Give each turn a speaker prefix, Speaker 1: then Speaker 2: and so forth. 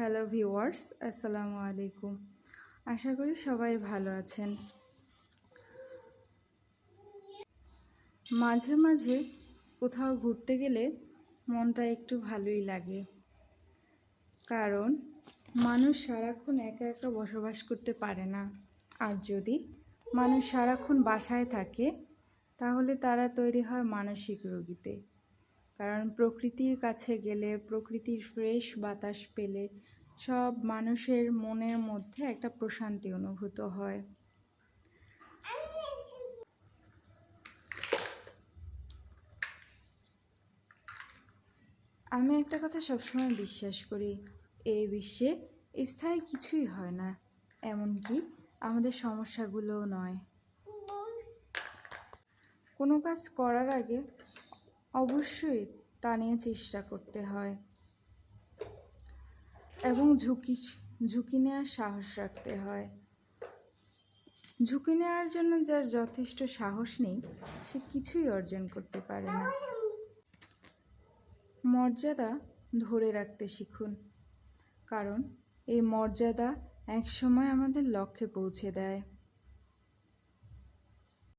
Speaker 1: Hello viewers, আসসালামু আলাইকুম। আশা করি সবাই ভালো আছেন। মাঝে মাঝে কোথাও ঘুরতে গেলে মনটা একটু ভালোই লাগে, কারণ মানুষ সারাক্ষণ একা একা বসবাস করতে পারে না। আর যদি মানুষ সারাক্ষণ বাসায় থাকে তাহলে তারা তৈরি হয় মানসিক রোগীতে। কারণ প্রকৃতির কাছে গেলে, প্রকৃতির ফ্রেশ বাতাস পেলে সব মানুষের মনের মধ্যে একটা প্রশান্তি অনুভূত হয়। আমি একটা কথা সবসময় বিশ্বাস করি, এই বিশ্বে স্থায়ী কিছুই হয় না, এমনকি আমাদের সমস্যাগুলোও নয়। কোনো কাজ করার আগে অবশ্যই তা নিয়ে চেষ্টা করতে হয় এবং ঝুঁকি নেওয়ার সাহস রাখতে হয়। ঝুঁকি নেওয়ার জন্য যার যথেষ্ট সাহস নেই, সে কিছুই অর্জন করতে পারে না। মর্যাদা ধরে রাখতে শিখুন, কারণ এই মর্যাদা একসময় আমাদের লক্ষ্যে পৌঁছে দেয়।